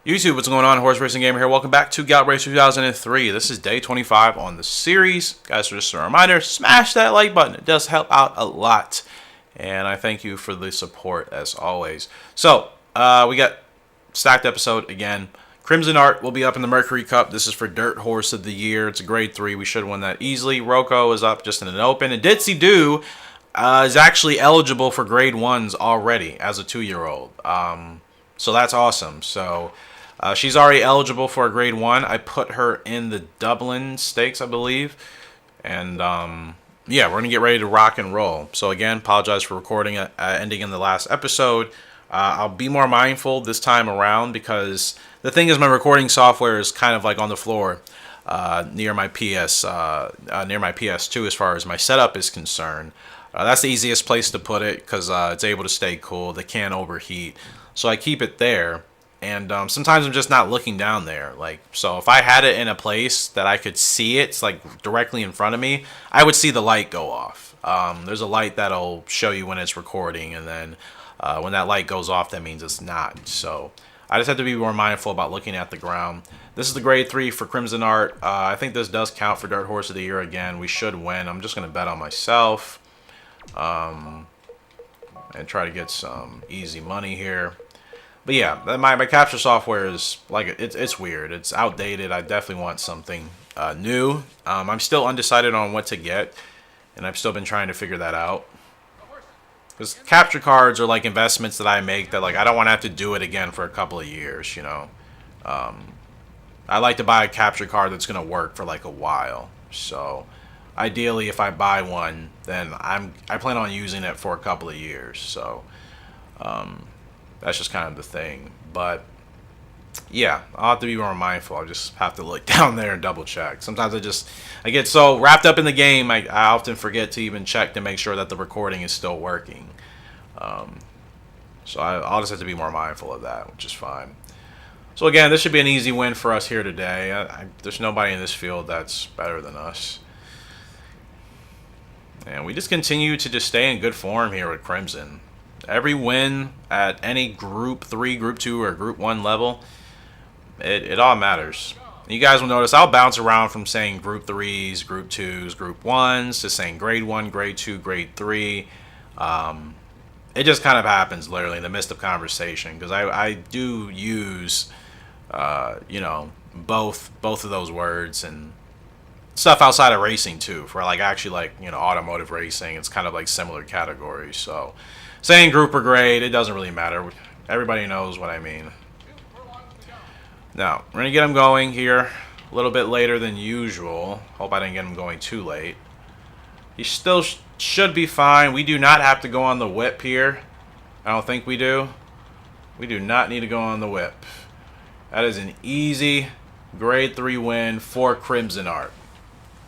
YouTube, what's going on? Horse Racing Gamer here. Welcome back to Gallop Race 2003. This is day 25 on the series. Guys, just a reminder, smash that like button. It does help out a lot. And I thank you for the support as always. So, we got stacked episode again. Crimson Art will be up in the Mercury Cup. This is for Dirt Horse of the Year. It's a grade 3. We should win that easily. Rocco is up just in an open. And Ditsy Doo is actually eligible for grade 1s already as a 2-year-old. So that's awesome. So she's already eligible for a grade 1. I put her in the Dublin Stakes, I believe. And yeah, we're going to get ready to rock and roll. So again, apologize for recording ending in the last episode. I'll be more mindful this time around because the thing is my recording software is kind of like on the floor near my PS2 as far as my setup is concerned. That's the easiest place to put it because it's able to stay cool. They can't overheat. So I keep it there. And sometimes I'm just not looking down there. So if I had it in a place that I could see it, like directly in front of me, I would see the light go off. There's a light that'll show you when it's recording, and then when that light goes off, that means it's not. So I just have to be more mindful about looking at the ground. This is the grade 3 for Crimson Art. I think this does count for Dirt Horse of the Year again. We should win. I'm just going to bet on myself and try to get some easy money here. But yeah, my capture software is it's weird. It's outdated. I definitely want something new. I'm still undecided on what to get, and I've still been trying to figure that out. Because capture cards are like investments that I make that I don't want to have to do it again for a couple of years. You know, I like to buy a capture card that's gonna work for like a while. So ideally, if I buy one, then I plan on using it for a couple of years. So. That's just kind of the thing. But yeah, I'll have to be more mindful. I'll just have to look down there and double check. Sometimes I get so wrapped up in the game, I often forget to even check to make sure that the recording is still working. So I'll just have to be more mindful of that, which is fine. So again, this should be an easy win for us here today. There's nobody in this field that's better than us. And we just continue to just stay in good form here with Crimson. Every win at any Group 3, Group 2, or Group 1 level, it all matters. You guys will notice I'll bounce around from saying Group 3s, Group 2s, Group 1s, to saying Grade 1, Grade 2, Grade 3. It just kind of happens literally in the midst of conversation because I do use, you know, both of those words and stuff outside of racing too. For actually you know, automotive racing, it's kind of like similar categories. So saying group or grade, it doesn't really matter. Everybody knows what I mean. Now, we're going to get him going here a little bit later than usual. Hope I didn't get him going too late. He still should be fine. We do not have to go on the whip here. I don't think we do. We do not need to go on the whip. That is an easy grade 3 win for Crimson Art.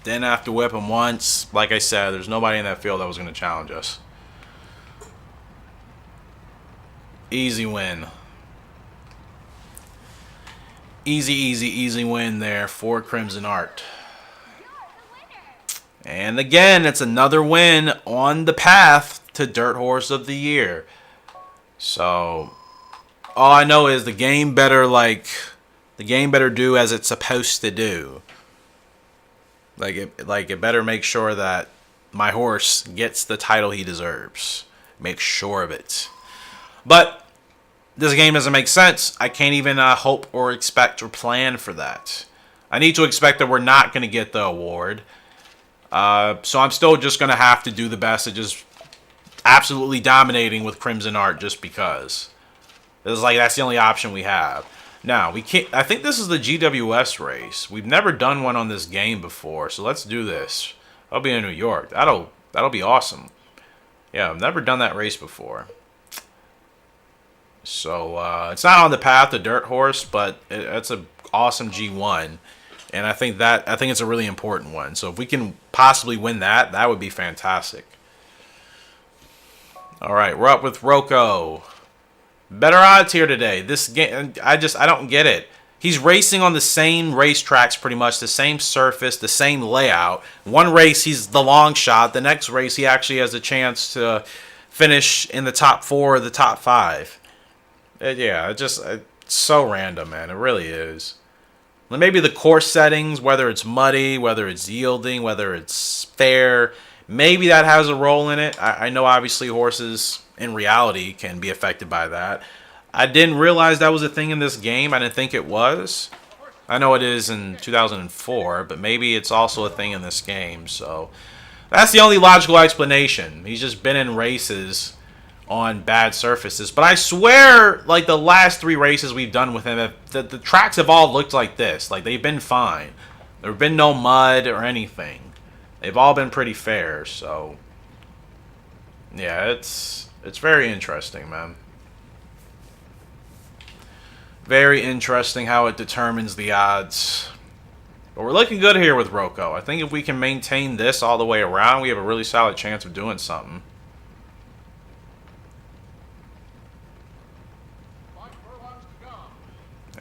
Didn't have to whip him once. Like I said, there's nobody in that field that was going to challenge us. Easy win. Easy win there for Crimson Art. And again, it's another win on the path to Dirt Horse of the Year. So all I know is the game better do as it's supposed to do. It better make sure that my horse gets the title he deserves. Make sure of it. But this game doesn't make sense. I can't even hope or expect or plan for that. I need to expect that we're not going to get the award. So I'm still just going to have to do the best at just absolutely dominating with Crimson Art just because. That's the only option we have. Now, we can't. I think this is the GWS race. We've never done one on this game before, so let's do this. I'll be in New York. That'll be awesome. Yeah, I've never done that race before. So it's not on the path to Dirt Horse, but it's an awesome G1, and I think it's a really important one. So if we can possibly win that, that would be fantastic. All right, we're up with Rocco. Better odds here today. This game, I don't get it. He's racing on the same racetracks, pretty much the same surface, the same layout. One race he's the long shot. The next race he actually has a chance to finish in the top 4 or the top 5. Yeah, It's so random, man. It really is. Maybe the course settings, whether it's muddy, whether it's yielding, whether it's fair, maybe that has a role in it. I know obviously horses in reality can be affected by that. I didn't realize that was a thing in this game. I didn't think it was. I know it is in 2004, but maybe it's also a thing in this game. So that's the only logical explanation. He's just been in races on bad surfaces. But I swear, like, the last 3 races we've done with him, the tracks have all looked like this. Like, they've been fine. There have been no mud or anything. They've all been pretty fair, so yeah, it's very interesting, man. Very interesting how it determines the odds. But we're looking good here with Rocco. I think if we can maintain this all the way around, we have a really solid chance of doing something.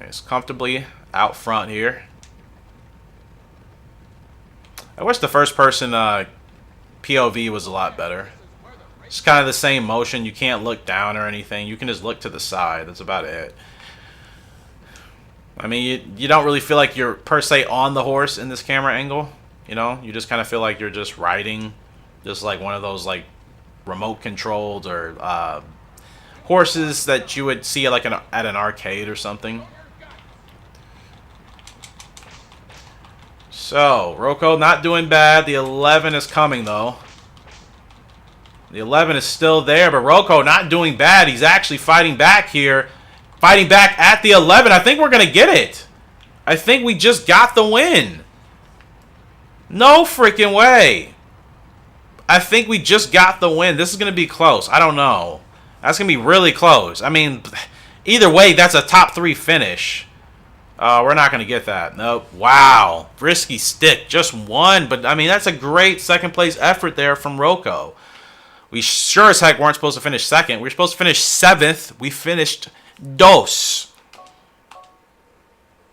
He's comfortably out front here. I wish the first person POV was a lot better. It's kind of the same motion. You can't look down or anything. You can just look to the side. That's about it. I mean, you don't really feel like you're per se on the horse in this camera angle. You know, you just kind of feel like you're just riding, just like one of those like remote controlled or horses that you would see like at an arcade or something. So, Rocco not doing bad. The 11 is coming, though. The 11 is still there, but Rocco not doing bad. He's actually fighting back here. Fighting back at the 11. I think we're going to get it. I think we just got the win. No freaking way. I think we just got the win. This is going to be close. I don't know. That's going to be really close. I mean, either way, that's a top 3 finish. We're not going to get that. Nope. Wow. Risky stick. Just one. But, I mean, that's a great second place effort there from Rocco. We sure as heck weren't supposed to finish second. We were supposed to finish 7th. We finished dos.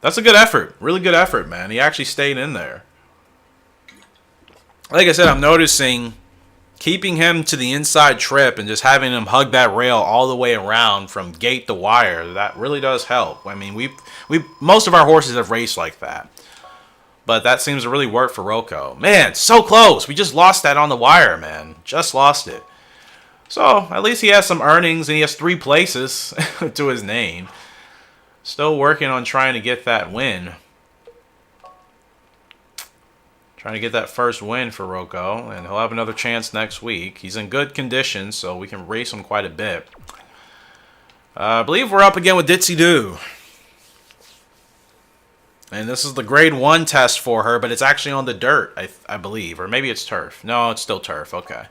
That's a good effort. Really good effort, man. He actually stayed in there. Like I said, I'm noticing keeping him to the inside trip and just having him hug that rail all the way around from gate to wire, that really does help. I mean, most of our horses have raced like that. But that seems to really work for Rocco. Man, so close. We just lost that on the wire, man. Just lost it. So, at least he has some earnings and he has 3 places to his name. Still working on trying to get that win. Trying to get that first win for Rocco, and he'll have another chance next week. He's in good condition, so we can race him quite a bit. I believe we're up again with Ditsy Doo. And this is the grade 1 test for her, but it's actually on the dirt, I believe. Or maybe it's turf. No, it's still turf. Okay.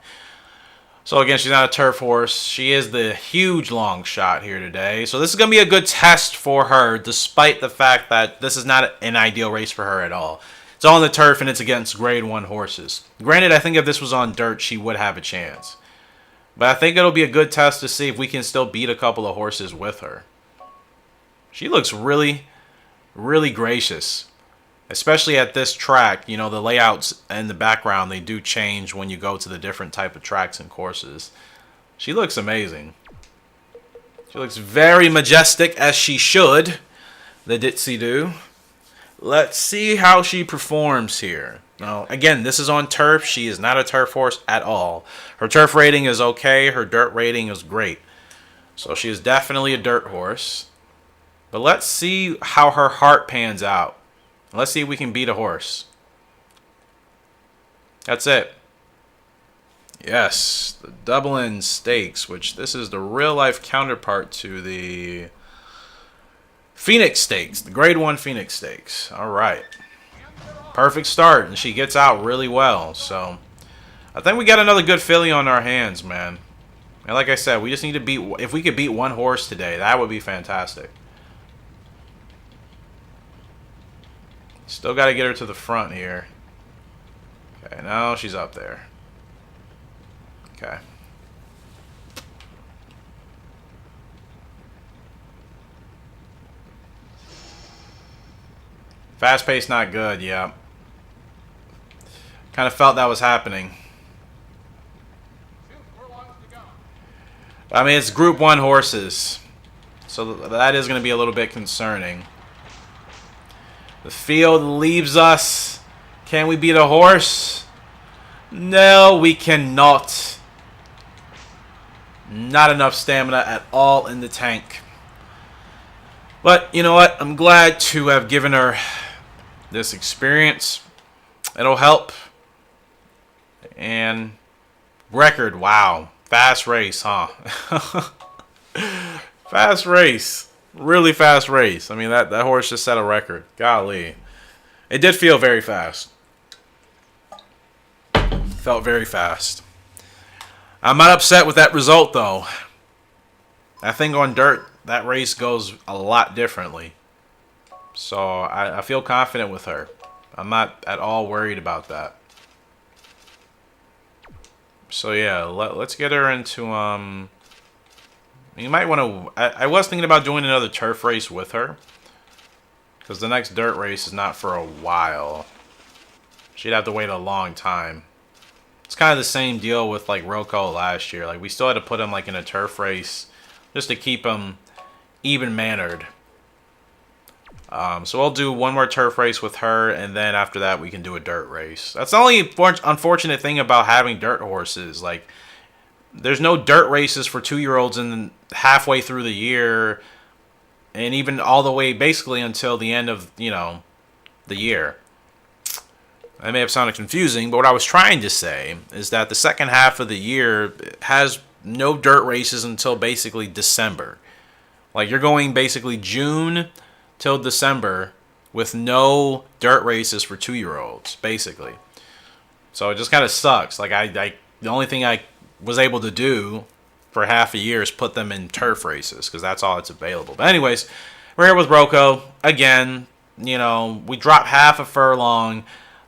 So again, she's not a turf horse. She is the huge long shot here today. So this is going to be a good test for her, despite the fact that this is not an ideal race for her at all. It's on the turf, and it's against grade 1 horses. Granted, I think if this was on dirt, she would have a chance. But I think it'll be a good test to see if we can still beat a couple of horses with her. She looks really, really gracious. Especially at this track. You know, the layouts in the background, they do change when you go to the different type of tracks and courses. She looks amazing. She looks very majestic, as she should. The Ditsy Doo. Let's see how she performs here. Now, again, this is on turf. She is not a turf horse at all. Her turf rating is okay. Her dirt rating is great. So she is definitely a dirt horse. But let's see how her heart pans out. Let's see if we can beat a horse. That's it. Yes, the Dublin Stakes, which this is the real-life counterpart to the Phoenix Stakes, the Grade 1 Phoenix Stakes. All right. Perfect start, and she gets out really well. So, I think we got another good filly on our hands, man. And like I said, we just need to beat... If we could beat one horse today, that would be fantastic. Still got to get her to the front here. Okay, now she's up there. Okay. Fast pace not good, yeah. Kind of felt that was happening. I mean, it's Group 1 horses. So that is going to be a little bit concerning. The field leaves us. Can we beat a horse? No, we cannot. Not enough stamina at all in the tank. But you know what? I'm glad to have given her this experience. It'll help. And record, wow. Fast race, huh? Fast race. Really fast race. I mean, that horse just set a record. Golly. It did feel very fast. Felt very fast. I'm not upset with that result, though. I think on dirt, that race goes a lot differently. So I feel confident with her. I'm not at all worried about that. So yeah, let's get her into you might want to. I was thinking about doing another turf race with her, because the next dirt race is not for a while. She'd have to wait a long time. It's kind of the same deal with like Rocco last year. Like we still had to put him like in a turf race just to keep him even-mannered. So we'll do one more turf race with her, and then after that we can do a dirt race. That's the only unfortunate thing about having dirt horses. Like, there's no dirt races for 2-year-olds in halfway through the year, and even all the way basically until the end of, you know, the year. That may have sounded confusing, but what I was trying to say is that the second half of the year has no dirt races until basically December. Like, you're going basically June till December with no dirt races for 2-year-olds, basically. So it just kind of sucks. Like, the only thing I was able to do for half a year is put them in turf races, because that's all that's available. But anyways, we're here with Rocco. Again, you know, we dropped half a furlong.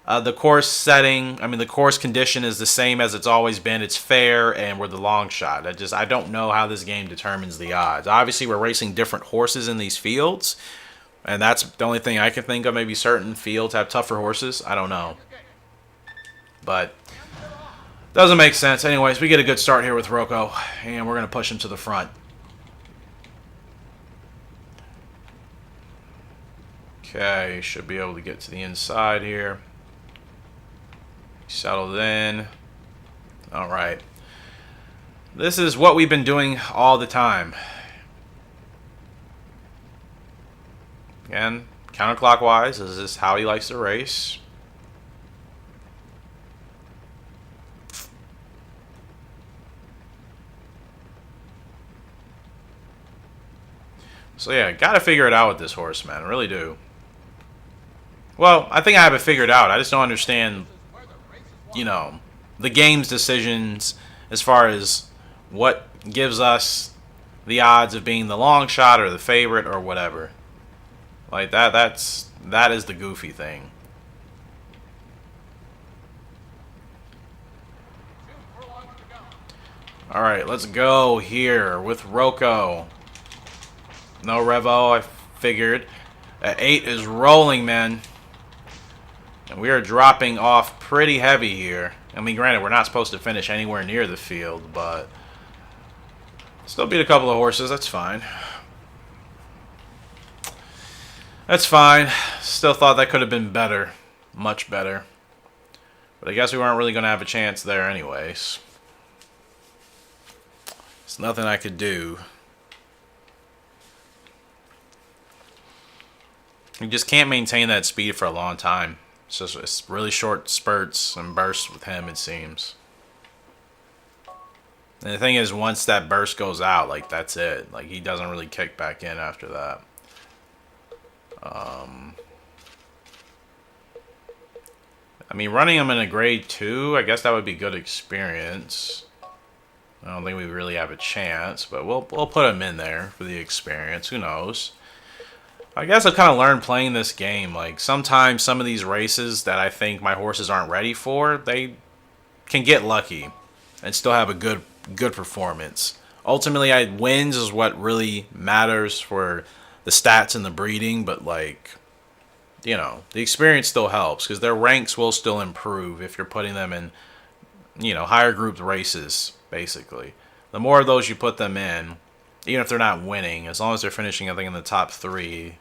The course setting, I mean, the course condition is the same as it's always been. It's fair, and we're the long shot. I don't know how this game determines the odds. Obviously, we're racing different horses in these fields, and that's the only thing I can think of. Maybe certain fields have tougher horses. I don't know. But doesn't make sense. Anyways, we get a good start here with Rocco, and we're going to push him to the front. Okay, should be able to get to the inside here. Settled in. All right. This is what we've been doing all the time. Again, counterclockwise. This is how he likes to race. So yeah, gotta figure it out with this horse, man. I really do. Well, I think I have it figured out. I just don't understand, you know, the game's decisions as far as what gives us the odds of being the long shot or the favorite or whatever. Like that is the goofy thing. All right, let's go here with Rocco. No Revo, I figured. At 8 is rolling, man. And we are dropping off pretty heavy here. I mean, granted, we're not supposed to finish anywhere near the field, but still beat a couple of horses. That's fine. That's fine. Still thought that could have been better. Much better. But I guess we weren't really going to have a chance there anyways. There's nothing I could do. You just can't maintain that speed for a long time. It's really short spurts and bursts with him, it seems. And the thing is, once that burst goes out, like, that's it. Like, he doesn't really kick back in after that. I mean, running him in a grade 2, I guess that would be good experience. I don't think we really have a chance, but we'll put him in there for the experience. Who knows? I guess I've kind of learned playing this game. Like, sometimes some of these races that I think my horses aren't ready for, they can get lucky and still have a good performance. Ultimately, wins is what really matters for the stats and the breeding, but, like, you know, the experience still helps because their ranks will still improve if you're putting them in, you know, higher grouped races, basically. The more of those you put them in, even if they're not winning, as long as they're finishing, I think, in the top 3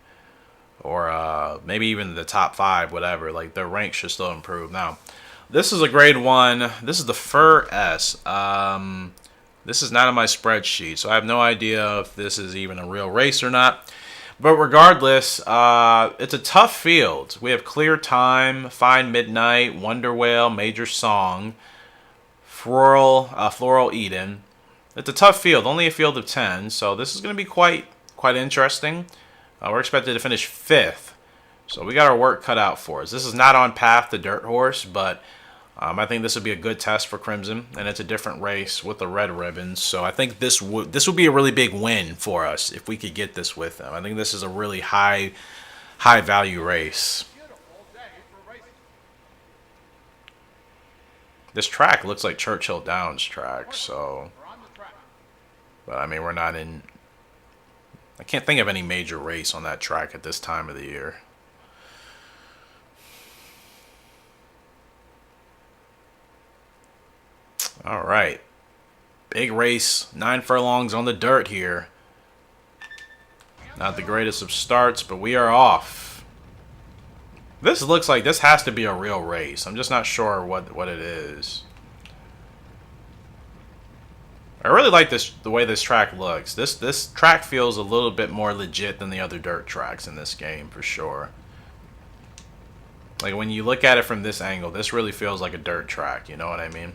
or maybe even the top 5, whatever. Like, their rank should still improve. Now, this is a grade 1. This is the Fur S. This is not on my spreadsheet, so I have no idea if this is even a real race or not. But regardless, it's a tough field. We have Clear Time, Fine Midnight, Wonder Whale, Major Song, Floral Eden. It's a tough field, only a field of 10, so this is going to be quite interesting. We're expected to finish 5th, so we got our work cut out for us. This is not on path to Dirt Horse, but I think this would be a good test for Crimson, and it's a different race with the red ribbons. So I think this would be a really big win for us if we could get this with them. I think this is a really high value race. This track looks like Churchill Downs track, so, but I mean, we're not in. I can't think of any major race on that track at this time of the year. All right. Big race. 9 furlongs on the dirt here. Not the greatest of starts, but we are off. This looks like this has to be a real race. I'm just not sure what it is. I really like the way this track looks. This track feels a little bit more legit than the other dirt tracks in this game, for sure. Like, when you look at it from this angle, this really feels like a dirt track, you know what I mean?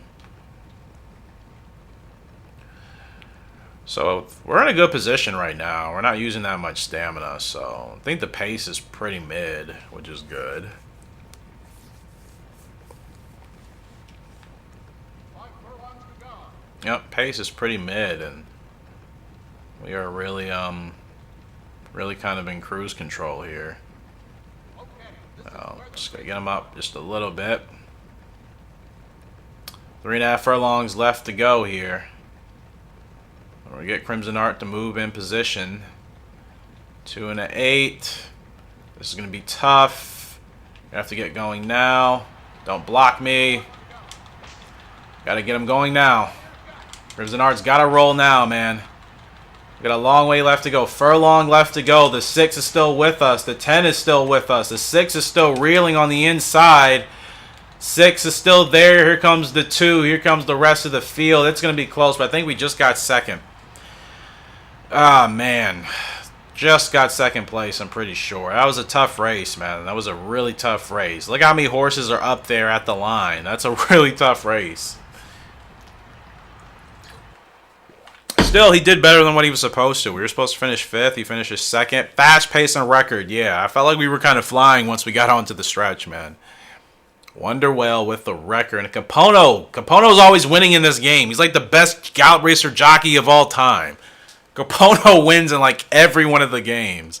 So, we're in a good position right now. We're not using that much stamina, so I think the pace is pretty mid, which is good. Yep, pace is pretty mid, and we are really kind of in cruise control here. Just gotta get him up just a little bit. 3.5 furlongs left to go here. We get Crimson Art to move in position. 2 and an 8. This is gonna be tough. You have to get going now. Don't block me. Gotta get him going now. Crimson Art's gotta roll now, man. We got a long way left to go. Furlong left to go. The 6 is still with us. The 10 is still with us. The 6 is still reeling on the inside. 6 is still there. Here comes the 2. Here comes the rest of the field. It's going to be close, but I think we just got second. Ah, man. Just got second place, I'm pretty sure. That was a tough race, man. That was a really tough race. Look how many horses are up there at the line. That's a really tough race. Still, he did better than what he was supposed to. We were supposed to finish 5th. He finishes 2nd. Fast pace and record. Yeah, I felt like we were kind of flying once we got onto the stretch, man. Wonder Whale with the record. And Capono's always winning in this game. He's like the best Gallop racer jockey of all time. Capono wins in like every one of the games.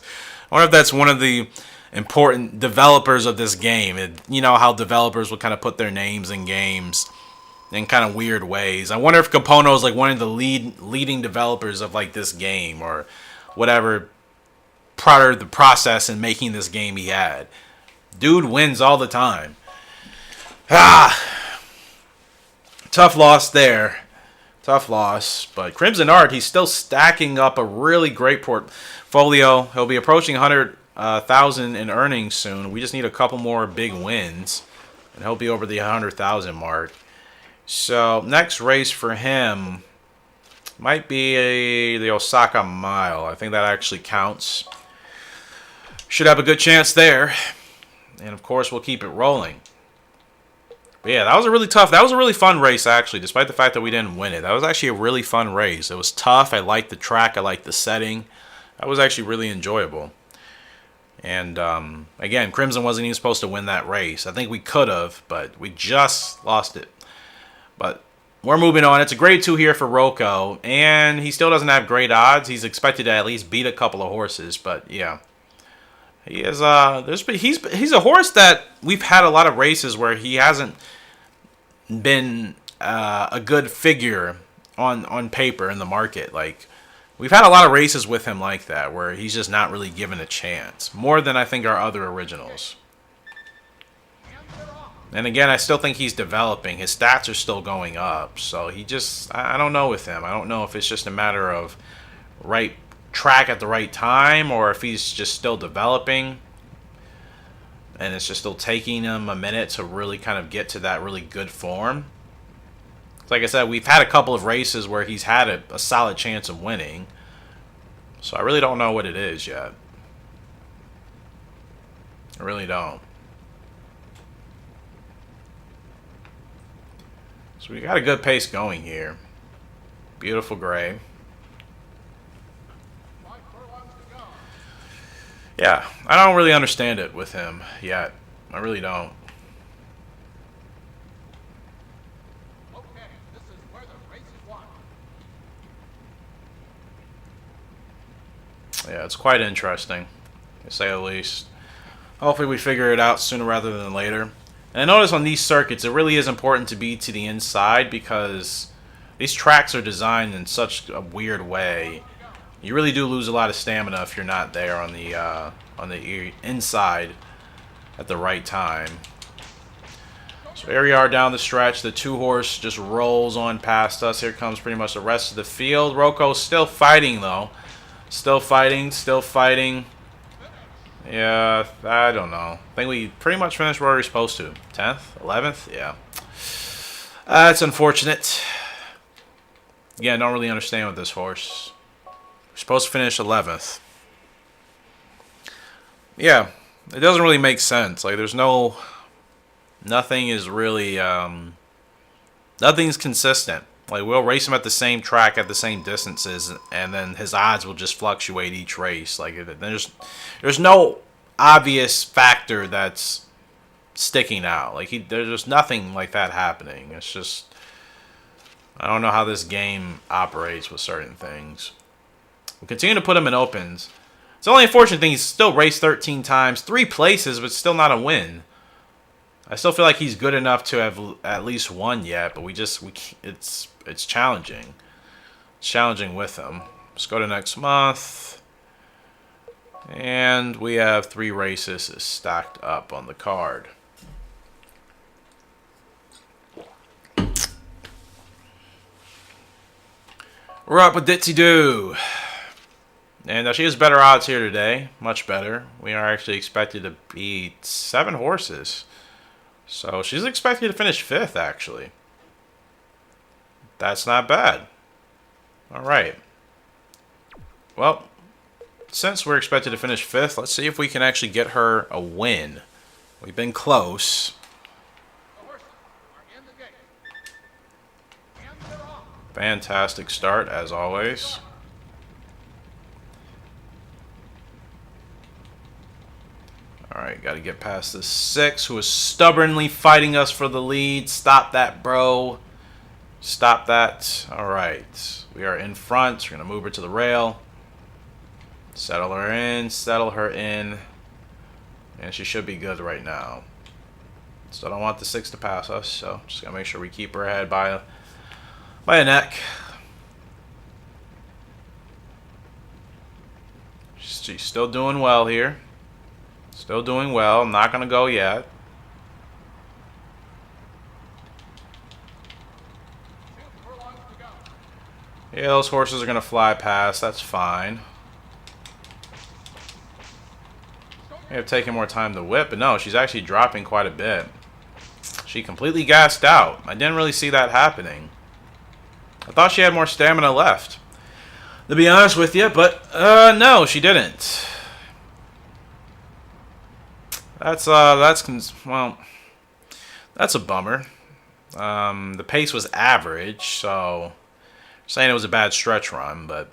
I wonder if that's one of the important developers of this game. You know how developers will kind of put their names in games in kind of weird ways. I wonder if Capono is like one of the leading developers of like this game or whatever part of the process in making this game he had. Dude wins all the time. Tough loss there. Tough loss. But Crimson Art, he's still stacking up a really great portfolio. He'll be approaching 100,000 in earnings soon. We just need a couple more big wins, and he'll be over the 100,000 mark. So, next race for him might be the Osaka Mile. I think that actually counts. Should have a good chance there. And, of course, we'll keep it rolling. But yeah, that was a really fun race, actually, despite the fact that we didn't win it. That was actually a really fun race. It was tough. I liked the track. I liked the setting. That was actually really enjoyable. And, again, Crimson wasn't even supposed to win that race. I think we could have, but we just lost it. But we're moving on. It's a grade 2 here for Rocco, and he still doesn't have great odds. He's expected to at least beat a couple of horses, but yeah. He is he's a horse that we've had a lot of races where he hasn't been a good figure on paper in the market. Like, we've had a lot of races with him like that where he's just not really given a chance, more than I think our other originals. And again, I still think he's developing. His stats are still going up. So he just, I don't know with him. I don't know if it's just a matter of right track at the right time, or if he's just still developing and it's just still taking him a minute to really kind of get to that really good form. Like I said, we've had a couple of races where he's had a solid chance of winning. So I really don't know what it is yet. I really don't. So we got a good pace going here. Beautiful gray. Yeah, I don't really understand it with him yet. I really don't. Yeah, it's quite interesting, to say the least. Hopefully we figure it out sooner rather than later. And I notice on these circuits, it really is important to be to the inside because these tracks are designed in such a weird way. You really do lose a lot of stamina if you're not there on the inside at the right time. So here we are down the stretch. The 2-horse just rolls on past us. Here comes pretty much the rest of the field. Rocco's still fighting, though. Still fighting, still fighting. Yeah, I don't know. I think we pretty much finished where we were supposed to. 10th? 11th? Yeah. That's unfortunate. Yeah, I don't really understand with this horse. We're supposed to finish 11th. Yeah, it doesn't really make sense. Like, there's no... Nothing is really... Nothing's consistent. Like, we'll race him at the same track at the same distances, and then his odds will just fluctuate each race. Like, there's no obvious factor that's sticking out. Like, there's just nothing like that happening. It's just, I don't know how this game operates with certain things. We'll continue to put him in opens. It's the only unfortunate thing, he's still raced 13 times, 3 places, but still not a win. I still feel like he's good enough to have at least won yet, but it's challenging. It's challenging with him. Let's go to next month. And we have 3 races stacked up on the card. We're up with Ditsy Doo. And she has better odds here today. Much better. We are actually expected to beat 7 horses. So she's expected to finish 5th, actually. That's not bad. Alright. Well, since we're expected to finish 5th, let's see if we can actually get her a win. We've been close. Fantastic start, as always. Alright, got to get past the 6, who is stubbornly fighting us for the lead. Stop that, bro. Stop that. Alright, we are in front. We're going to move her to the rail. Settle her in, settle her in. And she should be good right now. Still don't want the 6 to pass us, so just got to make sure we keep her ahead by a neck. She's still doing well here. Still doing well. I'm not going to go yet. Yeah, those horses are going to fly past. That's fine. May have taken more time to whip, but no, she's actually dropping quite a bit. She completely gassed out. I didn't really see that happening. I thought she had more stamina left, to be honest with you, but no, she didn't. That's well, that's a bummer. The pace was average, so saying it was a bad stretch run, but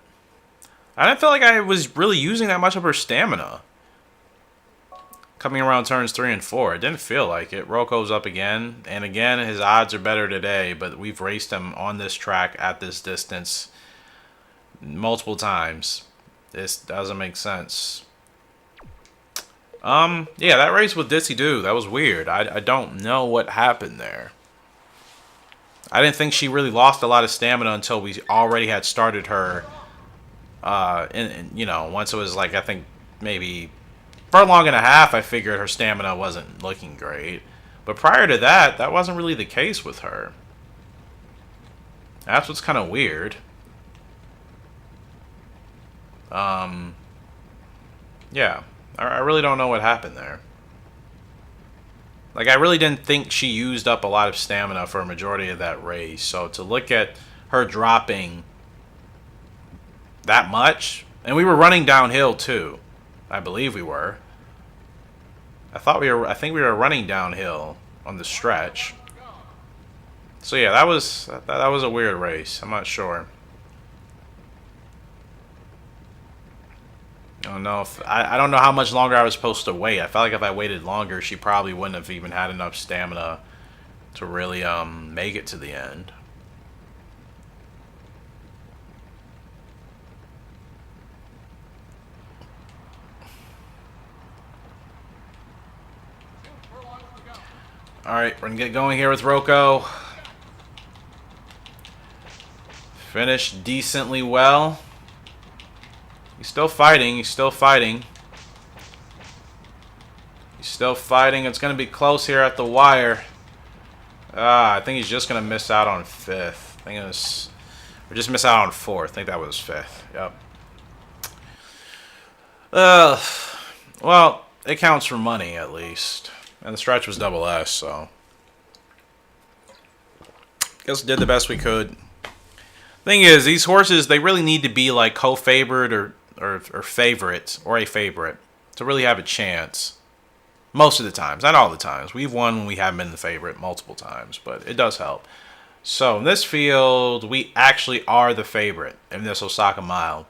I didn't feel like I was really using that much of her stamina. Coming around turns 3 and 4, it didn't feel like it. Rocco's up again, and again, his odds are better today, but we've raced him on this track at this distance multiple times. This doesn't make sense. Yeah, that race with Ditsy Doo, that was weird. I don't know what happened there. I didn't think she really lost a lot of stamina until we already had started her. You know, once it was like, I think maybe furlong and a half, I figured her stamina wasn't looking great. But prior to that, that wasn't really the case with her. That's what's kind of weird. Yeah, I really don't know what happened there. Like, I really didn't think she used up a lot of stamina for a majority of that race. So to look at her dropping that much, and we were running downhill too. I believe we were. I think we were running downhill on the stretch. So yeah, that was a weird race. I'm not sure. I don't know how much longer I was supposed to wait. I felt like if I waited longer, she probably wouldn't have even had enough stamina to really make it to the end. Alright, we're gonna get going here with Rocco. Finished decently well. He's still fighting, he's still fighting. He's still fighting. It's gonna be close here at the wire. I think he's just gonna miss out on 5th. I think it was, or just miss out on 4th. I think that was 5th. Yep. Well, it counts for money at least. And the stretch was double S, so guess we did the best we could. Thing is, these horses, they really need to be like co-favored or favorites, or a favorite, to really have a chance. Most of the times, not all the times. We've won when we haven't been the favorite multiple times, but it does help. So in this field, we actually are the favorite in this Osaka Mile.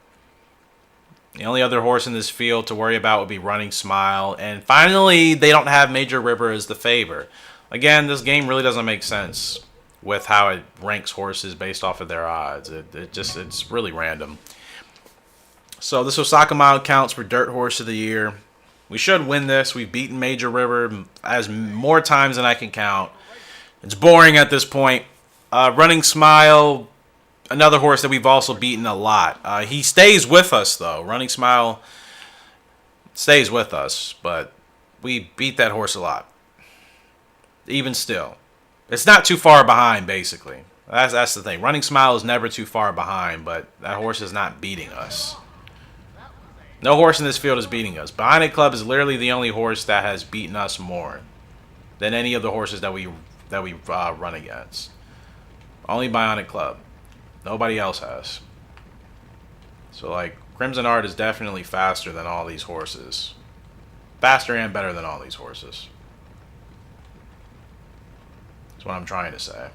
The only other horse in this field to worry about would be Running Smile. And finally, they don't have Major River as the favor. Again, this game really doesn't make sense with how it ranks horses based off of their odds. It's really random. So this Osaka Mile counts for Dirt Horse of the Year. We should win this. We've beaten Major River as more times than I can count. It's boring at this point. Running Smile, another horse that we've also beaten a lot. He stays with us, though. Running Smile stays with us, but we beat that horse a lot. Even still. It's not too far behind, basically. That's the thing. Running Smile is never too far behind, but that horse is not beating us. No horse in this field is beating us. Bionic Club is literally the only horse that has beaten us more than any of the horses that we run against. Only Bionic Club. Nobody else has. So, like, Crimson Art is definitely faster than all these horses. Faster and better than all these horses. That's what I'm trying to say.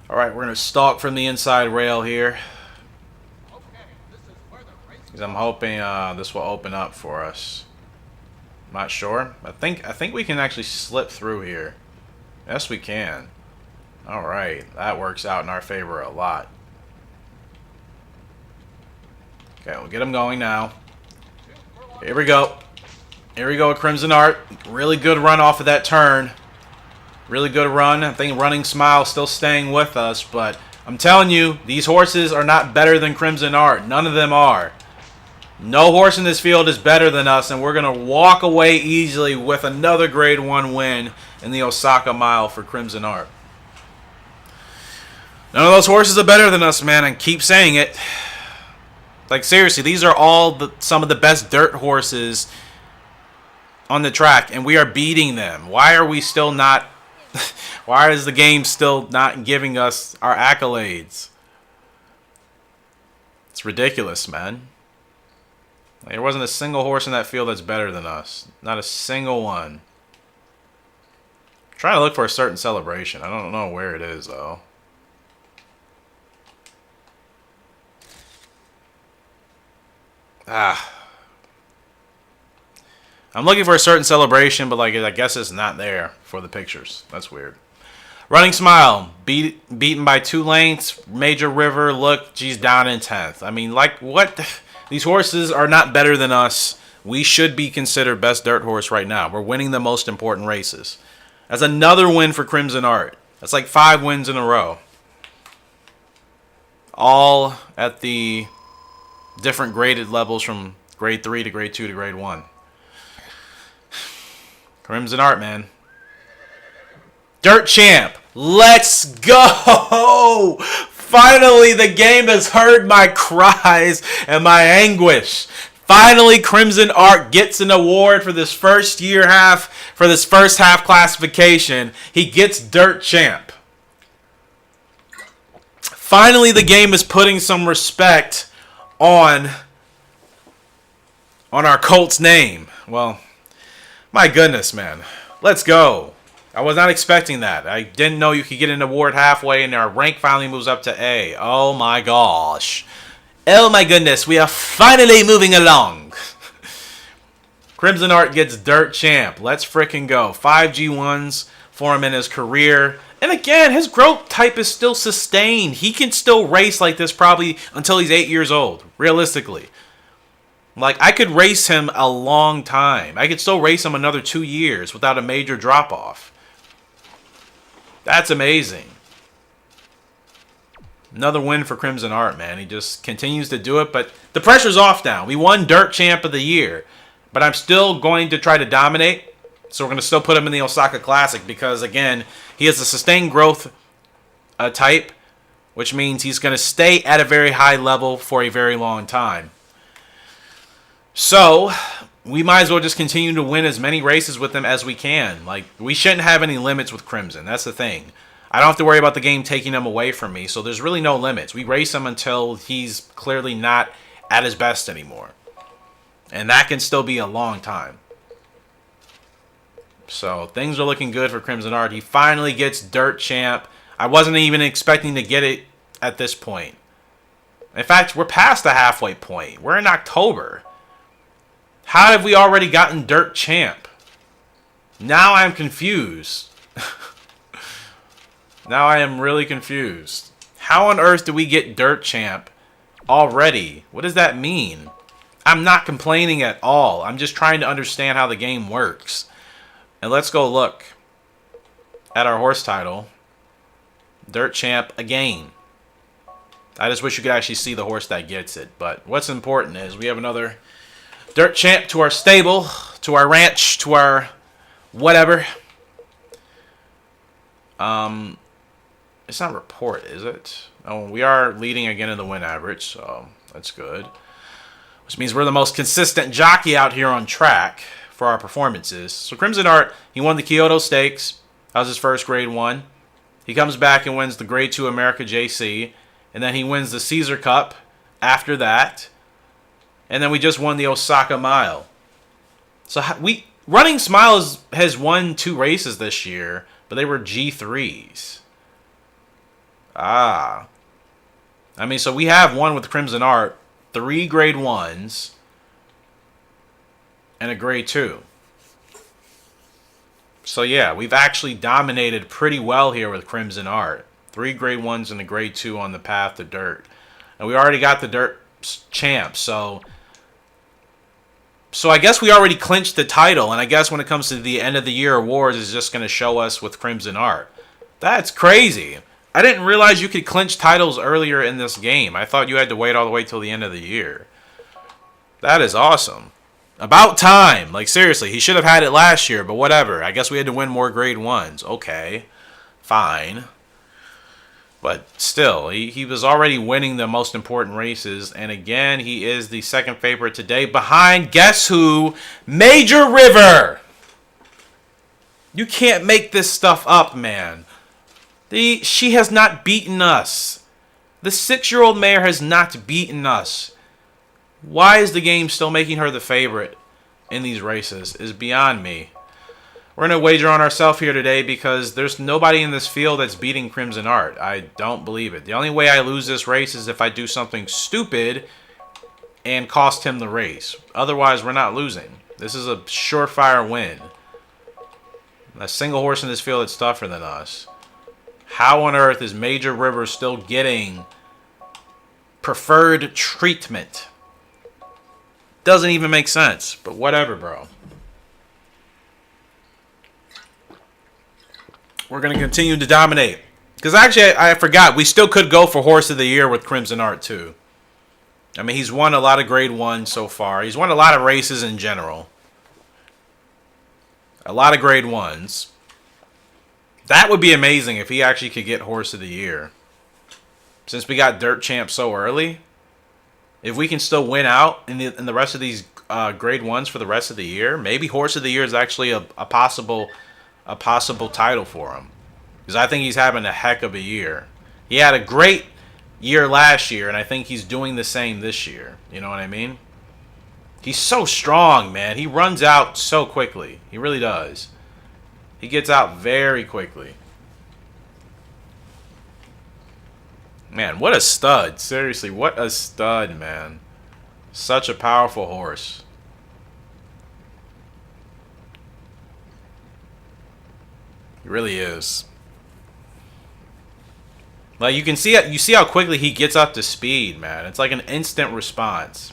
Alright, we're going to stalk from the inside rail here. Because I'm hoping this will open up for us. I'm not sure. I think we can actually slip through here. Yes, we can. Alright, that works out in our favor a lot. Okay, we'll get him going now. Here we go. Here we go with Crimson Art. Really good run off of that turn. Really good run. I think Running Smile still staying with us, but I'm telling you, these horses are not better than Crimson Art. None of them are. No horse in this field is better than us, and we're going to walk away easily with another Grade 1 win in the Osaka Mile for Crimson Art. None of those horses are better than us, man, and keep saying it. Like, seriously, these are all some of the best dirt horses on the track, and we are beating them. Why are we still not... Why is the game still not giving us our accolades? It's ridiculous, man. There wasn't a single horse in that field that's better than us. Not a single one. I'm trying to look for a certain celebration. I don't know where it is, though. I'm looking for a certain celebration, but like I guess it's not there for the pictures. That's weird. Running Smile, beaten by 2 lengths. Major River, look, she's down in 10th. I mean, like, what? These horses are not better than us. We should be considered best dirt horse right now. We're winning the most important races. That's another win for Crimson Art. That's like 5 wins in a row. All at the different graded levels from grade 3 to grade 2 to grade 1. Crimson Art, man. Dirt Champ. Let's go! Finally, the game has heard my cries and my anguish. Finally, Crimson Art gets an award for this first half classification. He gets Dirt Champ. Finally, the game is putting some respect on our Colt's name. Well, my goodness, man. Let's go. I was not expecting that. I didn't know you could get an award halfway and our rank finally moves up to A. Oh my gosh. Oh my goodness, we are finally moving along. Crimson Art gets Dirt Champ. Let's frickin' go. 5 G1s for him in his career. And again, his growth type is still sustained. He can still race like this probably until he's 8 years old, realistically. Like, I could race him a long time. I could still race him another 2 years without a major drop-off. That's amazing. Another win for Crimson Art, man. He just continues to do it, but the pressure's off now. We won Dirt Champ of the Year, but I'm still going to try to dominate, so we're going to still put him in the Osaka Classic because, again, he has a sustained growth type, which means he's going to stay at a very high level for a very long time. So, we might as well just continue to win as many races with him as we can. Like, we shouldn't have any limits with Crimson. That's the thing. I don't have to worry about the game taking him away from me, so there's really no limits. We race him until he's clearly not at his best anymore. And that can still be a long time. So, things are looking good for Crimson Art. He finally gets Dirt Champ. I wasn't even expecting to get it at this point. In fact, we're past the halfway point. We're in October. How have we already gotten Dirt Champ? Now I'm confused. Now I am really confused. How on earth do we get Dirt Champ already? What does that mean? I'm not complaining at all. I'm just trying to understand how the game works. And let's go look at our horse title. Dirt Champ again. I just wish you could actually see the horse that gets it. But what's important is we have another Dirt Champ to our stable, to our ranch, to our whatever. It's not report, is it? Oh, we are leading again in the win average, so that's good. Which means we're the most consistent jockey out here on track for our performances. So Crimson Art, he won the Kyoto Stakes. That was his first Grade 1. He comes back and wins the Grade 2 America JC. And then he wins the Caesar Cup after that. And then we just won the Osaka Mile. So Running Smile has won 2 races this year, but they were G3s. Ah. I mean, so we have one with Crimson Art, 3 Grade 1s, and a Grade 2. So yeah, we've actually dominated pretty well here with Crimson Art. 3 Grade 1s and a Grade 2 on the path to Dirt. And we already got the Dirt Champ, so I guess we already clinched the title, and I guess when it comes to the end of the year awards, it's just going to show us with Crimson Art. That's crazy. I didn't realize you could clinch titles earlier in this game. I thought you had to wait all the way till the end of the year. That is awesome. About time. Like, seriously, he should have had it last year, but whatever. I guess we had to win more Grade 1s. Okay. Fine. But still, he was already winning the most important races. And again, he is the second favorite today behind, guess who? Major River! You can't make this stuff up, man. She has not beaten us. The 6-year-old mare has not beaten us. Why is the game still making her the favorite in these races is beyond me. We're going to wager on ourselves here today because there's nobody in this field that's beating Crimson Art. I don't believe it. The only way I lose this race is if I do something stupid and cost him the race. Otherwise, we're not losing. This is a surefire win. A single horse in this field that's tougher than us. How on earth is Major River still getting preferred treatment? Doesn't even make sense, but whatever, bro. We're going to continue to dominate. Because actually, I forgot, we still could go for Horse of the Year with Crimson Art, too. I mean, he's won a lot of Grade 1 so far. He's won a lot of races in general. A lot of Grade 1s. That would be amazing if he actually could get Horse of the Year. Since we got Dirt Champ so early, if we can still win out in the rest of these grade 1s for the rest of the year, maybe Horse of the Year is actually a possible title for him. Because I think he's having a heck of a year. He had a great year last year, and I think he's doing the same this year. You know what I mean? He's so strong, man. He runs out so quickly. He really does. He gets out very quickly. Man, what a stud. Seriously, what a stud, man. Such a powerful horse. He really is. Like, you can see it. You see how quickly he gets up to speed, man. It's like an instant response.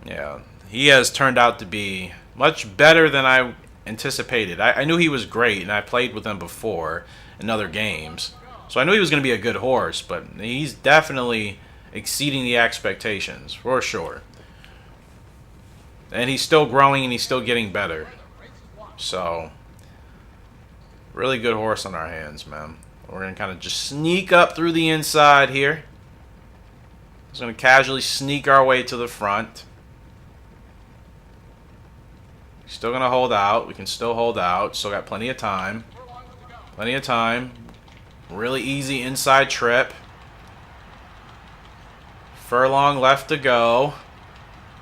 Yeah, he has turned out to be much better than I anticipated. I knew he was great, and I played with him before in other games. So I knew he was going to be a good horse, but he's definitely exceeding the expectations, for sure. And he's still growing, and he's still getting better. So, really good horse on our hands, man. We're going to kind of just sneak up through the inside here. Just going to casually sneak our way to the front. Still going to hold out. We can still hold out. Still got plenty of time. Plenty of time. Really easy inside trip. Furlong left to go.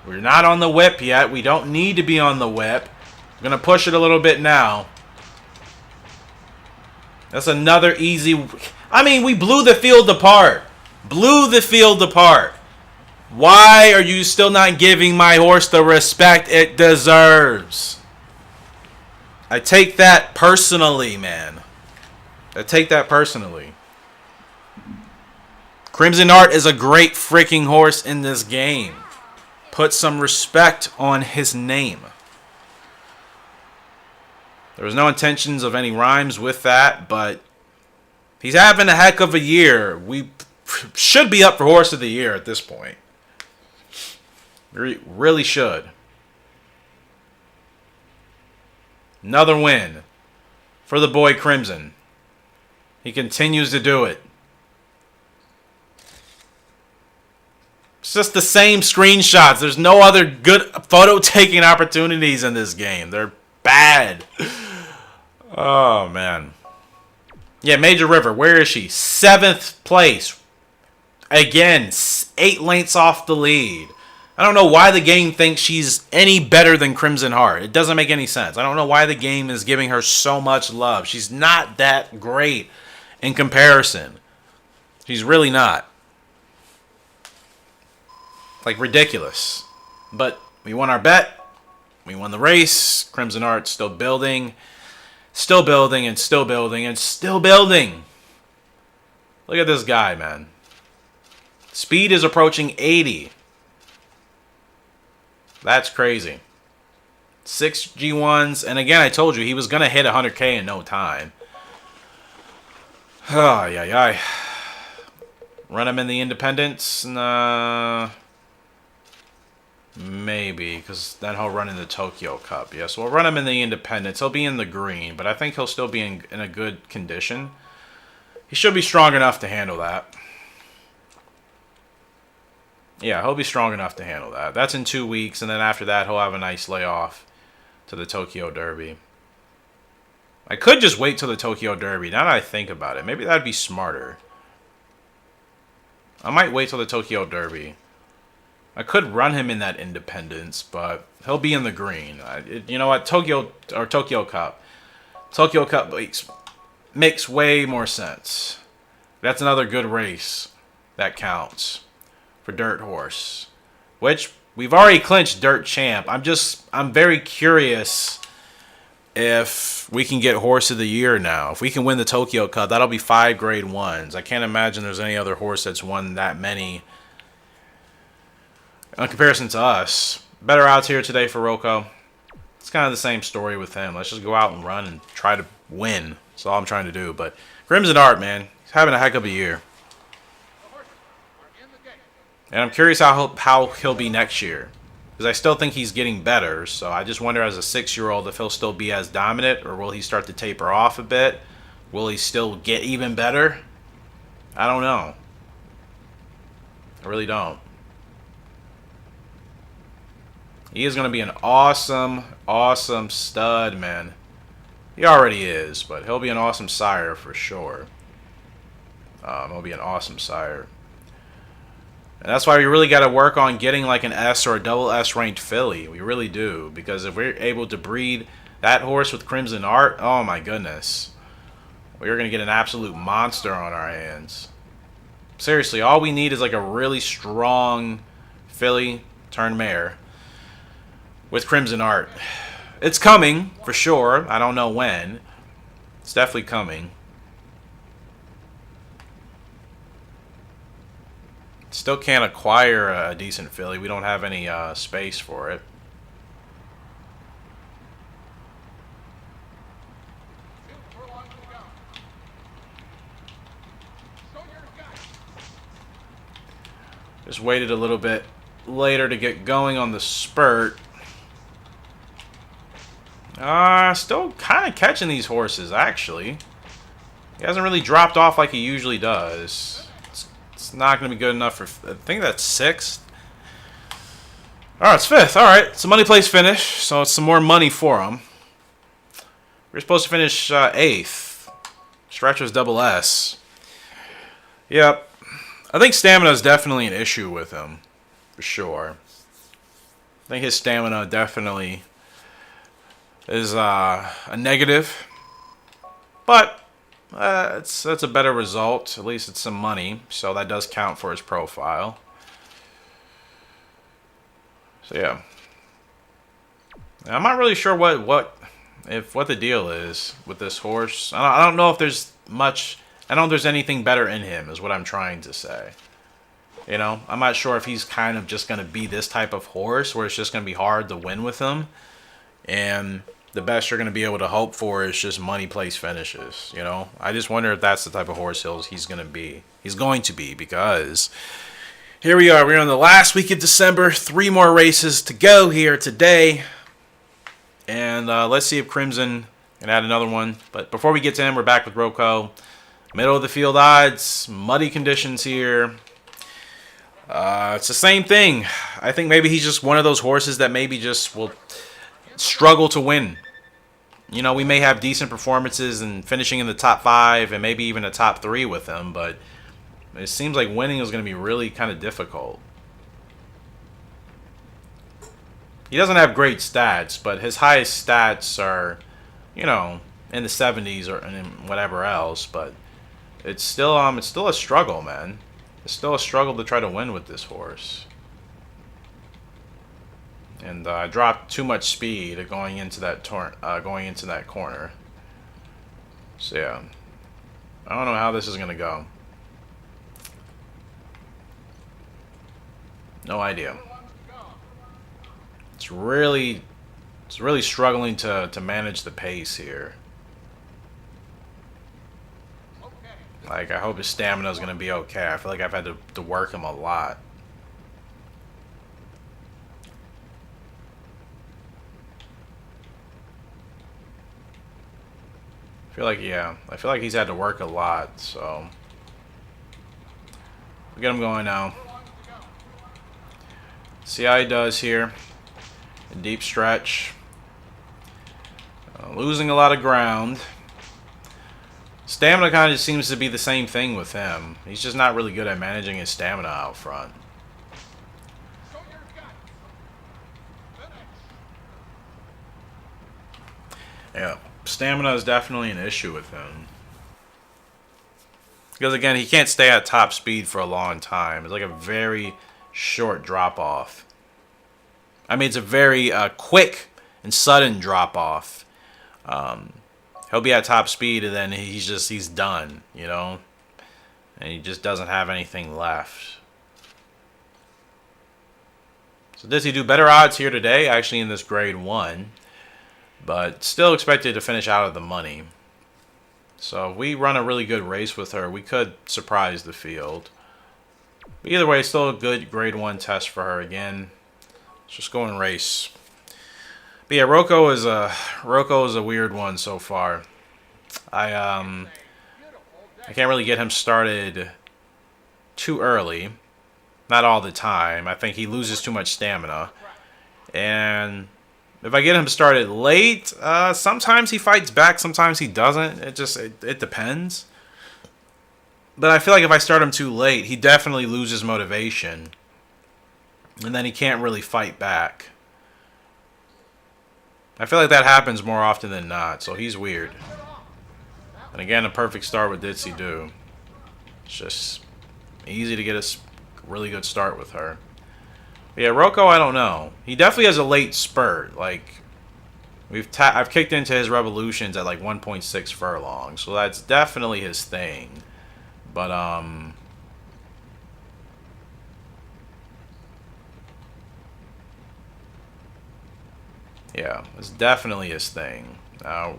We're not on the whip yet. We don't need to be on the whip. I'm going to push it a little bit now. That's another easy... I mean, we blew the field apart. Blew the field apart. Why are you still not giving my horse the respect it deserves? I take that personally, man. I take that personally. Crimson Art is a great freaking horse in this game. Put some respect on his name. There was no intentions of any rhymes with that, but he's having a heck of a year. We should be up for Horse of the Year at this point. We really should. Another win for the boy Crimson. He continues to do it. It's just the same screenshots. There's no other good photo taking opportunities in this game. They're bad. Oh, man. Yeah, Major River. Where is she? 7th place. Again, 8 lengths off the lead. I don't know why the game thinks she's any better than Crimson Heart. It doesn't make any sense. I don't know why the game is giving her so much love. She's not that great in comparison. She's really not. Like, ridiculous. But we won our bet. We won the race. Crimson Heart still building. Still building and still building and still building. Look at this guy, man. Speed is approaching 80. That's crazy. 6 G1s. And again, I told you, he was going to hit 100K in no time. Oh, yeah. Run him in the Independence? Nah. Maybe, because then he'll run in the Tokyo Cup. Yes, we'll run him in the Independence. He'll be in the green, but I think he'll still be in a good condition. He should be strong enough to handle that. Yeah, he'll be strong enough to handle that. That's in 2 weeks, and then after that, he'll have a nice layoff to the Tokyo Derby. I could just wait till the Tokyo Derby. Now that I think about it, maybe that'd be smarter. I might wait till the Tokyo Derby. I could run him in that Independence, but he'll be in the green. You know what? Tokyo Cup. Tokyo Cup makes way more sense. That's another good race that counts for Dirt Horse, which we've already clinched Dirt Champ. I'm very curious if we can get Horse of the Year now. If we can win the Tokyo Cup, that'll be 5 grade 1s. I can't imagine there's any other horse that's won that many in comparison to us. Better odds here today for Rocco. It's kind of the same story with him. Let's just go out and run and try to win. That's all I'm trying to do. But Crimson Art, man, he's having a heck of a year. And I'm curious how he'll be next year. Because I still think he's getting better. So I just wonder as a 6-year-old if he'll still be as dominant, or will he start to taper off a bit? Will he still get even better? I don't know. I really don't. He is going to be an awesome, awesome stud, man. He already is, but he'll be an awesome sire for sure. He'll be an awesome sire. And that's why we really got to work on getting like an S or a double S ranked filly. We really do. Because if we're able to breed that horse with Crimson Art, oh my goodness. We're going to get an absolute monster on our hands. Seriously, all we need is like a really strong filly turned mare with Crimson Art. It's coming, for sure. I don't know when. It's definitely coming. Still can't acquire a decent filly. We don't have any space for it. Just waited a little bit later to get going on the spurt. Still kind of catching these horses, actually. He hasn't really dropped off like he usually does. It's not going to be good enough for... I think that's 6th. Alright, it's 5th. Alright, it's a money place finish, so it's some more money for him. We're supposed to finish 8th. Stretch was double S. Yep. I think stamina is definitely an issue with him. For sure. I think his stamina definitely is a negative. But that's a better result. At least it's some money. So that does count for his profile. So yeah. I'm not really sure what the deal is with this horse. I don't know if there's much... I don't know if there's anything better in him, is what I'm trying to say. You know, I'm not sure if he's kind of just going to be this type of horse where it's just going to be hard to win with him. And the best you're going to be able to hope for is just money place finishes, you know. I just wonder if that's the type of horse he's going to be. He's going to be, because here we are. We're on the last week of December. 3 more races to go here today. And let's see if Crimson can add another one. But before we get to him, we're back with Rocco. Middle of the field odds, muddy conditions here. It's the same thing. I think maybe he's just one of those horses that maybe just will struggle to win. You know, we may have decent performances and finishing in the top 5 and maybe even a top 3 with him, but it seems like winning is going to be really kind of difficult. He doesn't have great stats, but his highest stats are, you know, in the 70s or in whatever else, but it's still a struggle, man. It's still a struggle to try to win with this horse. And I dropped too much speed going into that corner. So yeah, I don't know how this is gonna go. No idea. It's really struggling to manage the pace here. Like, I hope his stamina is going to be okay. I feel like I've had to work him a lot. I feel like he's had to work a lot, so we'll get him going now. See how he does here. A deep stretch. Losing a lot of ground. Stamina kind of seems to be the same thing with him. He's just not really good at managing his stamina out front. Yeah, stamina is definitely an issue with him. Because again, he can't stay at top speed for a long time. It's like a very short drop-off. I mean, it's a very quick and sudden drop-off. He'll be at top speed and then he's done, you know? And he just doesn't have anything left. So does he do better odds here today, actually in this grade 1? But still expected to finish out of the money. So if we run a really good race with her, we could surprise the field. But either way, still a good grade 1 test for her again. Let's just go and race. But yeah, Rocco is a weird one so far. I can't really get him started too early. Not all the time. I think he loses too much stamina. And if I get him started late, sometimes he fights back, sometimes he doesn't. It depends. But I feel like if I start him too late, he definitely loses motivation. And then he can't really fight back. I feel like that happens more often than not, so he's weird. And again, a perfect start with Ditsy Do. It's just easy to get a really good start with her. But yeah, Rocco, I don't know. He definitely has a late spurt. Like, I've kicked into his revolutions at like 1.6 furlongs, so that's definitely his thing. But yeah, it's definitely his thing.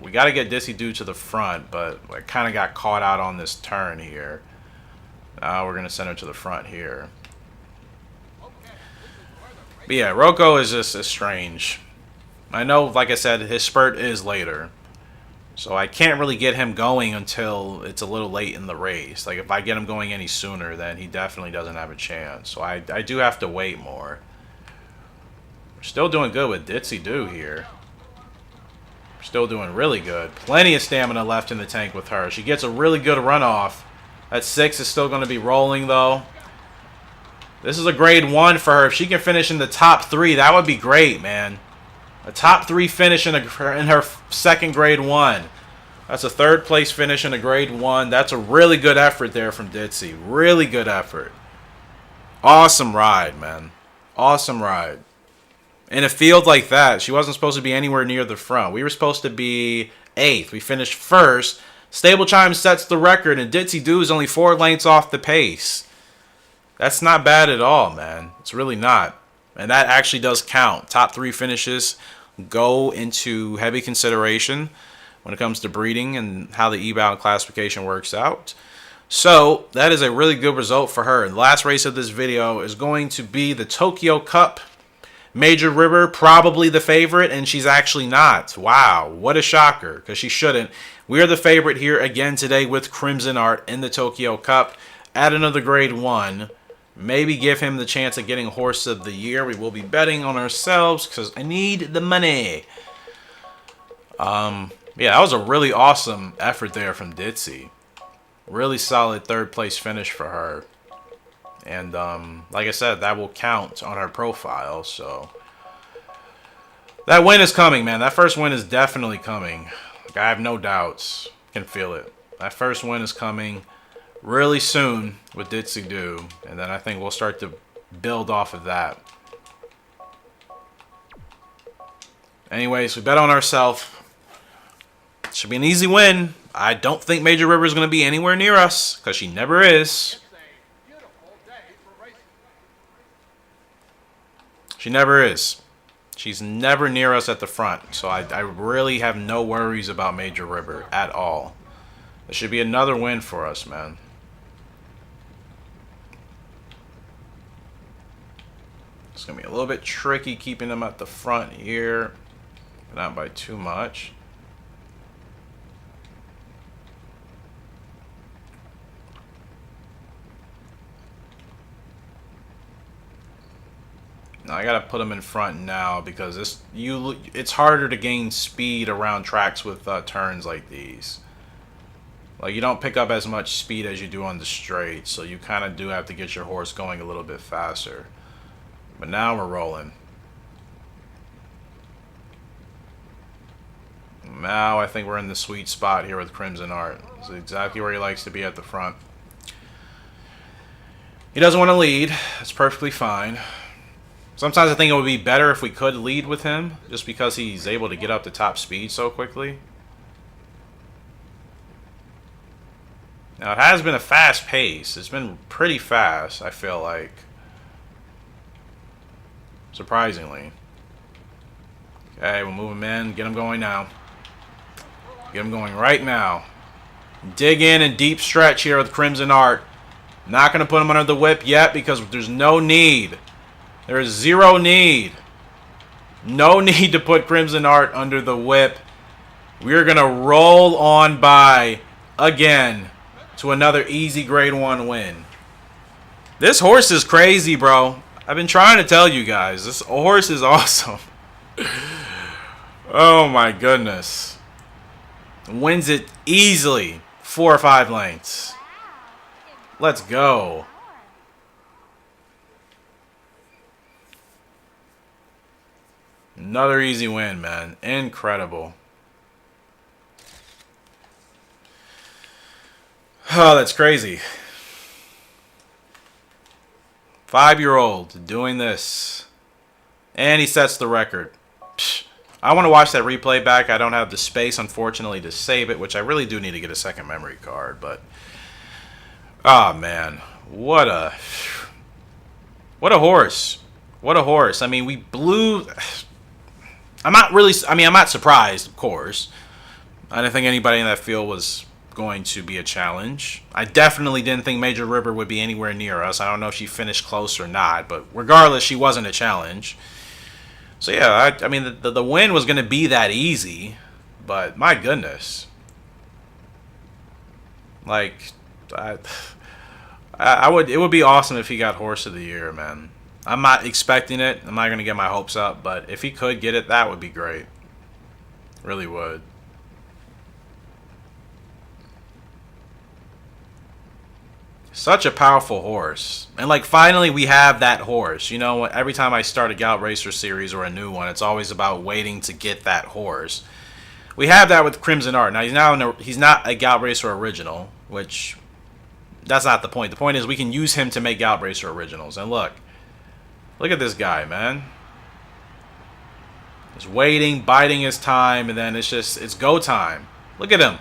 We got to get Ditsy Do to the front, but I kind of got caught out on this turn here. Now we're going to send her to the front here. But yeah, Rocco is just strange. I know, like I said, his spurt is later. So I can't really get him going until it's a little late in the race. Like, if I get him going any sooner, then he definitely doesn't have a chance. So I do have to wait more. We're still doing good with Ditsy Do here. We're still doing really good. Plenty of stamina left in the tank with her. She gets a really good runoff. That 6 is still going to be rolling, though. This is a grade 1 for her. If she can finish in the top 3, that would be great, man. A top 3 finish in her second grade 1. That's a 3rd place finish in a grade 1. That's a really good effort there from Ditsy. Really good effort. Awesome ride, man. Awesome ride. In a field like that, she wasn't supposed to be anywhere near the front. We were supposed to be 8th. We finished 1st. Stable Chime sets the record, and Ditsy Do is only 4 lengths off the pace. That's not bad at all, man. It's really not. And that actually does count. Top 3 finishes go into heavy consideration when it comes to breeding and how the e-bound classification works out. So that is a really good result for her. And the last race of this video is going to be the Tokyo Cup. Major River, probably the favorite, and she's actually not. Wow, what a shocker, because she shouldn't. We are the favorite here again today with Crimson Art in the Tokyo Cup at another grade 1. Maybe give him the chance of getting Horse of the Year. We will be betting on ourselves because I need the money. Yeah, that was a really awesome effort there from Ditsy. Really solid 3rd place finish for her. And like I said, that will count on her profile. So that win is coming, man. That first win is definitely coming. Like, I have no doubts. Can feel it. That first win is coming really soon with Ditsy Do, and then I think we'll start to build off of that. Anyways, we bet on ourselves. Should be an easy win. I don't think Major River is going to be anywhere near us, because she never is. She never is. She's never near us at the front, so I really have no worries about Major River at all. It should be another win for us, man. It's going to be a little bit tricky keeping them at the front here, but not by too much. Now I got to put them in front now because it's harder to gain speed around tracks with turns like these. Like, you don't pick up as much speed as you do on the straight, so you kind of do have to get your horse going a little bit faster. But now we're rolling. Now I think we're in the sweet spot here with Crimson Art. This is exactly where he likes to be at the front. He doesn't want to lead. That's perfectly fine. Sometimes I think it would be better if we could lead with him, just because he's able to get up to top speed so quickly. Now, it has been a fast pace. It's been pretty fast, I feel like. Surprisingly. Okay, we'll move him in. Get him going now. Get him going right now. Dig in and deep stretch here with Crimson Art. Not going to put him under the whip yet because there's no need. There is zero need. No need to put Crimson Art under the whip. We're going to roll on by again to another easy grade 1 win. This horse is crazy, bro. I've been trying to tell you guys. This horse is awesome. Oh my goodness. Wins it easily. 4 or 5 lengths. Let's go. Another easy win, man. Incredible. Oh, that's crazy. 5-year-old doing this. And he sets the record. Psh, I want to watch that replay back. I don't have the space, unfortunately, to save it, which I really do need to get a second memory card. But, oh, man. What a horse. What a horse. I mean, we blew... I'm not surprised, of course. I didn't think anybody in that field was going to be a challenge. I definitely didn't think Major River would be anywhere near us. I don't know if she finished close or not, but regardless, she wasn't a challenge. So yeah, I mean, the win was going to be that easy, but my goodness. Like, it would be awesome if he got Horse of the Year, man. I'm not expecting it. I'm not going to get my hopes up, but if he could get it, that would be great. Really would. Such a powerful horse. And, like, finally we have that horse. You know, every time I start a Gallop Racer series or a new one, it's always about waiting to get that horse. We have that with Crimson Art. Now, he's not a Gallop Racer original, which, that's not the point. The point is we can use him to make Gallop Racer originals. And look at this guy, man. Just waiting, biding his time, and then it's go time. Look at him.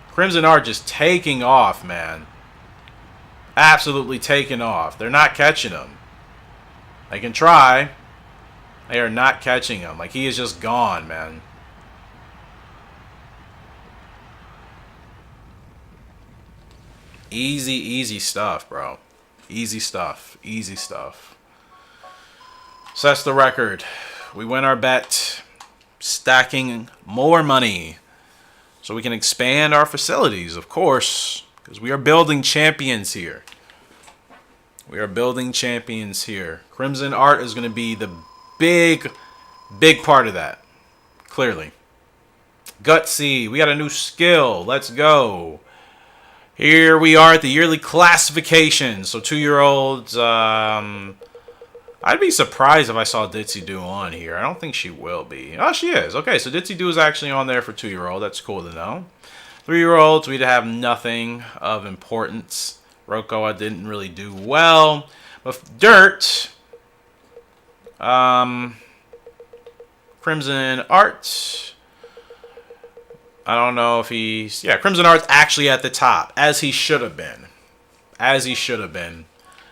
Crimson Art just taking off, man. Absolutely taking off. They're not catching him. They can try. They are not catching him. Like, he is just gone, man. Easy, easy stuff, bro. Easy stuff. Easy stuff. Sets the record. We win our bet. Stacking more money. So we can expand our facilities, of course. Because we are building champions here. We are building champions here. Crimson Art is going to be the big part of that. Clearly. Gutsy. We got a new skill. Let's go. Here we are at the yearly classification. So 2-year-olds. I'd be surprised if I saw Ditsy Do on here. I don't think she will be. Oh, she is. Okay, so Ditsy Do is actually on there for 2-year-old. That's cool to know. 3-year-olds, we'd have nothing of importance. Rokoa didn't really do well. But Dirt, Crimson Art, I don't know if he's... Yeah, Crimson Art's actually at the top, as he should have been. As he should have been.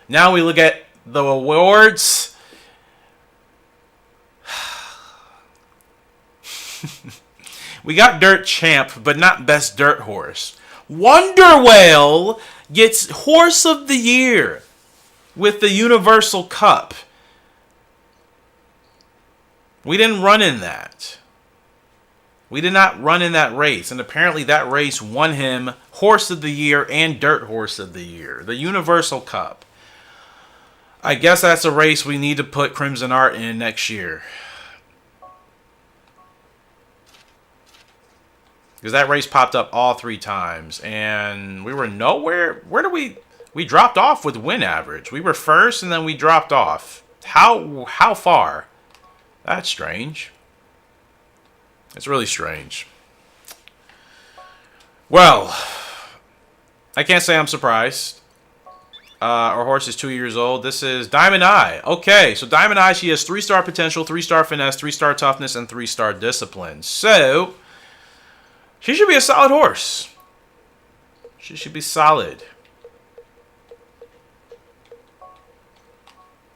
Now we look at the awards. We got Dirt Champ, but not Best Dirt Horse. Wonder Whale gets Horse of the Year with the Universal Cup. We didn't run in that. We did not run in that race. And apparently that race won him Horse of the Year and Dirt Horse of the Year. The Universal Cup. I guess that's a race we need to put Crimson Art in next year. Because that race popped up all 3 times. And we were nowhere. Where do we dropped off with win average. We were first and then we dropped off. How far? That's strange. It's really strange. Well, I can't say I'm surprised. Our horse is 2 years old. This is Diamond Eye. Okay, so Diamond Eye, she has 3-star potential, 3-star finesse, 3-star toughness, and 3-star discipline. So, she should be a solid horse. She should be solid.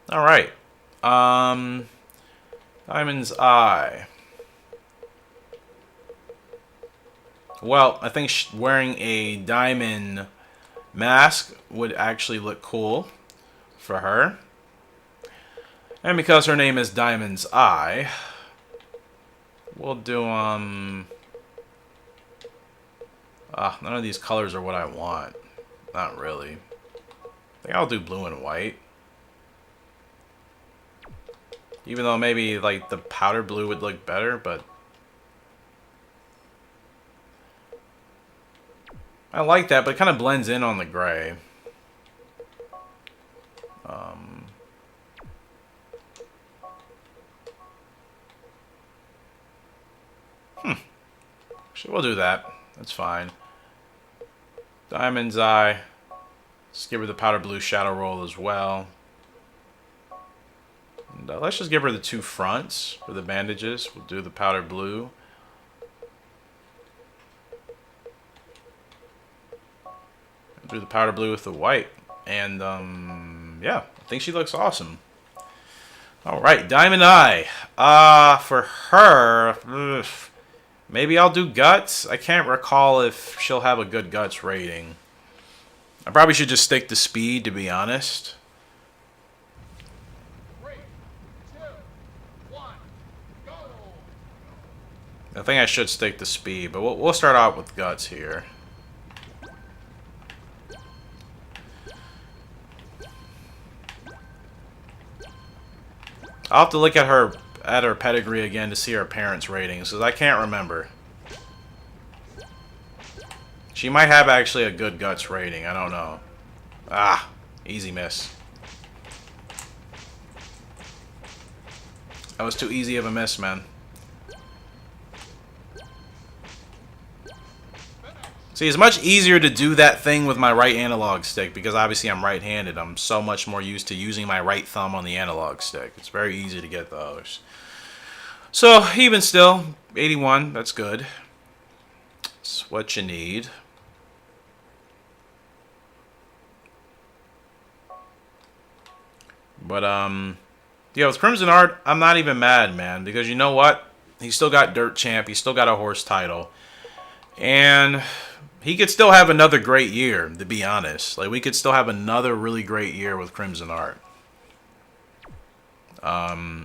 All right. Diamond's Eye. Well, I think wearing a diamond mask would actually look cool for her. And because her name is Diamond's Eye, We'll do, none of these colors are what I want. Not really. I think I'll do blue and white. Even though maybe, like, the powder blue would look better, but... I like that, but it kind of blends in on the gray. We'll do that. That's fine. Diamond's Eye. Let's give her the powder blue shadow roll as well. And, let's just give her the two fronts for the bandages. We'll do the powder blue. Do the powder blue with the white. And, yeah, I think she looks awesome. Alright, Diamond Eye. For her, maybe I'll do Guts. I can't recall if she'll have a good Guts rating. I probably should just stick to Speed, to be honest. 3, 2, 1, go! I think I should stick to Speed, but we'll start out with Guts here. I'll have to look at her pedigree again to see her parents' ratings, because I can't remember. She might have actually a good Guts rating, I don't know. Ah, easy miss. That was too easy of a miss, man. See, it's much easier to do that thing with my right analog stick because obviously I'm right-handed. I'm so much more used to using my right thumb on the analog stick. It's very easy to get those. So, even still, 81, that's good. That's what you need. But, yeah, with Crimson Art, I'm not even mad, man, because you know what? He's still got Dirt Champ. He's still got a horse title. And he could still have another great year, to be honest. Like, we could still have another really great year with Crimson Art.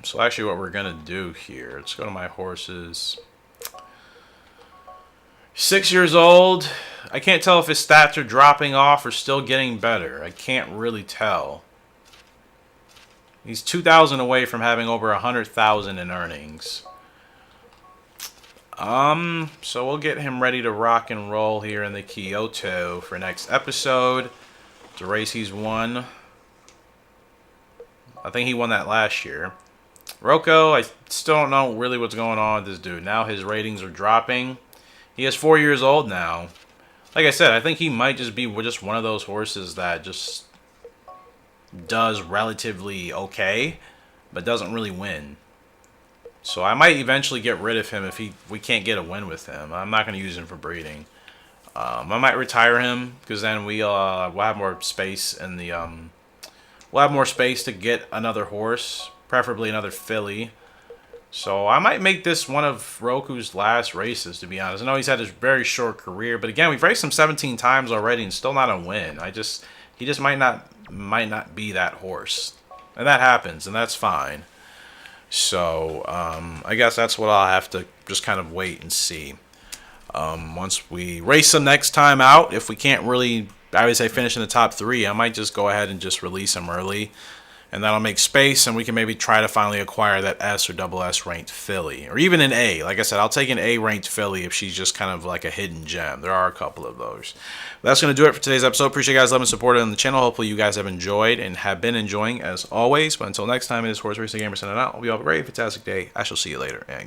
So actually what we're going to do here, let's go to my horses. 6 years old. I can't tell if his stats are dropping off or still getting better. I can't really tell. He's 2,000 away from having over 100,000 in earnings. So we'll get him ready to rock and roll here in the Kyoto for next episode. It's a race he's won. I think he won that last year. Rocco, I still don't know really what's going on with this dude. Now his ratings are dropping. He is 4 years old now. Like I said, I think he might just be just one of those horses that just does relatively okay, but doesn't really win. So I might eventually get rid of him if we can't get a win with him. I'm not going to use him for breeding. I might retire him because then we'll have more space in the we'll have more space to get another horse, preferably another filly. So I might make this one of Roku's last races, to be honest. I know he's had a very short career, but again, we've raced him 17 times already and still not a win. He just might not be that horse, and that happens, and that's fine. So I guess that's what I'll have to just kind of wait and see. Once we race him next time out, if we can't really, I would say, finish in the top 3, I might just go ahead and just release him early. And that'll make space, and we can maybe try to finally acquire that S or double S ranked filly. Or even an A. Like I said, I'll take an A ranked filly if she's just kind of like a hidden gem. There are a couple of those. But that's going to do it for today's episode. Appreciate you guys loving and supporting on the channel. Hopefully you guys have enjoyed and have been enjoying as always. But until next time, it is Horse Racing Gamer signing out. Hope you all have a very fantastic day. I shall see you later. And